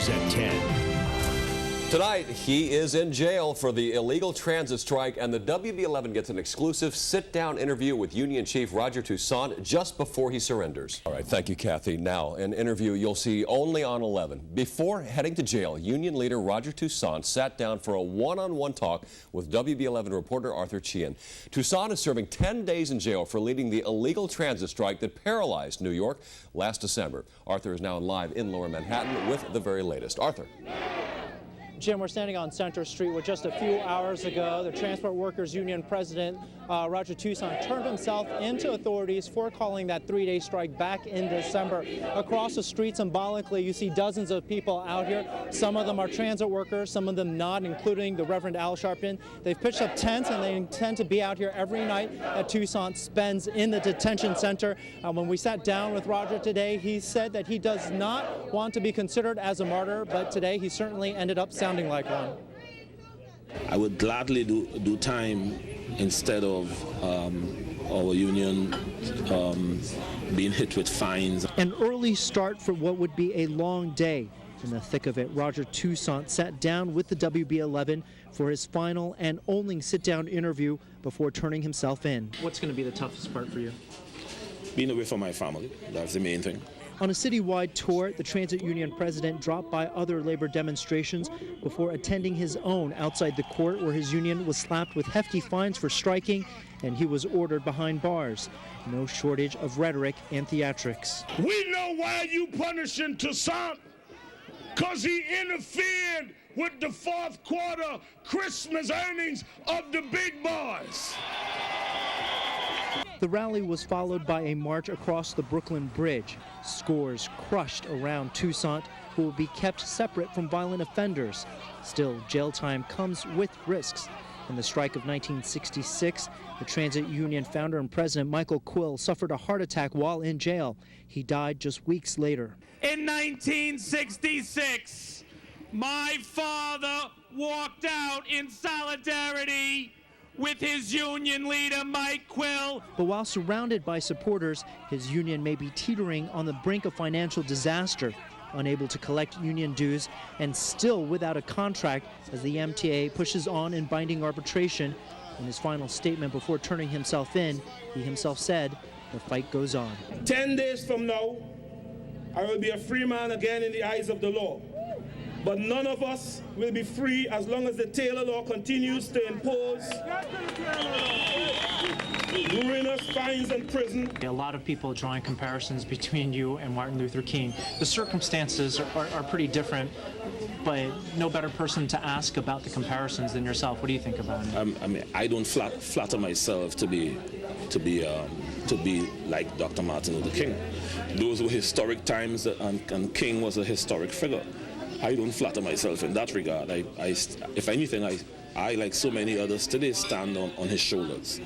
News at 10. Tonight, he is in jail for the illegal transit strike, and the WB11 gets an exclusive sit-down interview with Union Chief Roger Toussaint just before he surrenders. All right, thank you, Kathy. Now, an interview you'll see only on 11. Before heading to jail, Union leader Roger Toussaint sat down for a one-on-one talk with WB11 reporter Auther Chien. Toussaint is serving 10 days in jail for leading the illegal transit strike that paralyzed New York last December. Arthur is now live in Lower Manhattan with the very latest. Arthur. Jim, we're standing on Center Street where just a few hours ago, the Transport Workers Union president, Roger Toussaint, turned himself into authorities for calling that three-day strike back in December. Across the street, symbolically, you see dozens of people out here. Some of them are transit workers, some of them not, including the Reverend Al Sharpton. They've pitched up tents, and they intend to be out here every night that Toussaint spends in the detention center. When we sat down with Roger today, he said that he does not want to be considered as a martyr, but today he certainly ended up sounding like one. I would gladly do time instead of our union being hit with fines. An early start for what would be a long day. In the thick of it, Roger Toussaint sat down with the WB11 for his final and only sit-down interview before turning himself in. What's going to be the toughest part for you? Being away from my family, that's the main thing. On a citywide tour, the transit union president dropped by other labor demonstrations before attending his own outside the court, where his union was slapped with hefty fines for striking, and he was ordered behind bars. No shortage of rhetoric and theatrics. We know why you punishing Toussaint, because he interfered with the fourth quarter Christmas earnings of the big boys. The rally was followed by a march across the Brooklyn Bridge. Scores crushed around Toussaint, who will be kept separate from violent offenders. Still, jail time comes with risks. In the strike of 1966, the transit union founder and president Michael Quill suffered a heart attack while in jail. He died just weeks later. In 1966, my father walked out in solidarity with his union leader, Mike Quill. But while surrounded by supporters, his union may be teetering on the brink of financial disaster, unable to collect union dues and still without a contract as the MTA pushes on in binding arbitration. In his final statement before turning himself in, he himself said, the fight goes on. 10 days from now, I will be a free man again in the eyes of the law. But none of us will be free as long as the Taylor law continues to impose ruinous fines and prison. A lot of people drawing comparisons between you and Martin Luther King. The circumstances are pretty different, but no better person to ask about the comparisons than yourself. What do you think about it? I mean, I don't flatter myself to be like Dr. Martin Luther King. Those were historic times, and King was a historic figure. I don't flatter myself in that regard. If anything, I, like so many others today, stand on his shoulders.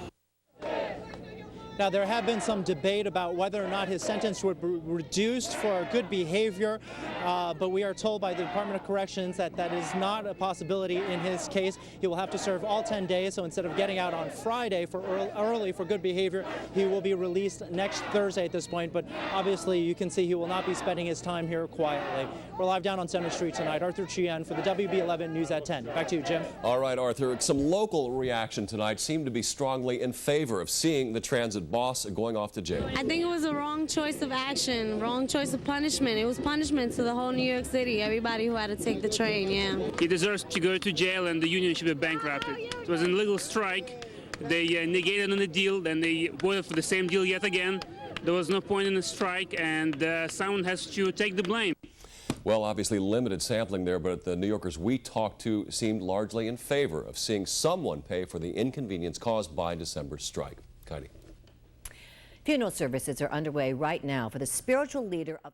Now, there have been some debate about whether or not his sentence would be reduced for good behavior, but we are told by the Department of Corrections that that is not a possibility in his case. He will have to serve all 10 days, so instead of getting out on Friday for early for good behavior, he will be released next Thursday at this point, but obviously you can see he will not be spending his time here quietly. We're live down on Center Street tonight. Arthur Chien for the WB11 News at 10. Back to you, Jim. All right, Arthur. Some local reaction tonight seemed to be strongly in favor of seeing the transit boss going off to jail. I think it was a wrong choice of action, wrong choice of punishment. It was punishment to the whole New York City, everybody who had to take the train, yeah. He deserves to go to jail, and the union should be bankrupted. It was an illegal strike. They negated on the deal, then they voted for the same deal yet again. There was no point in the strike, and someone has to take the blame. Well, obviously limited sampling there, but the New Yorkers we talked to seemed largely in favor of seeing someone pay for the inconvenience caused by December's strike. Katie. Funeral services are underway right now for the spiritual leader of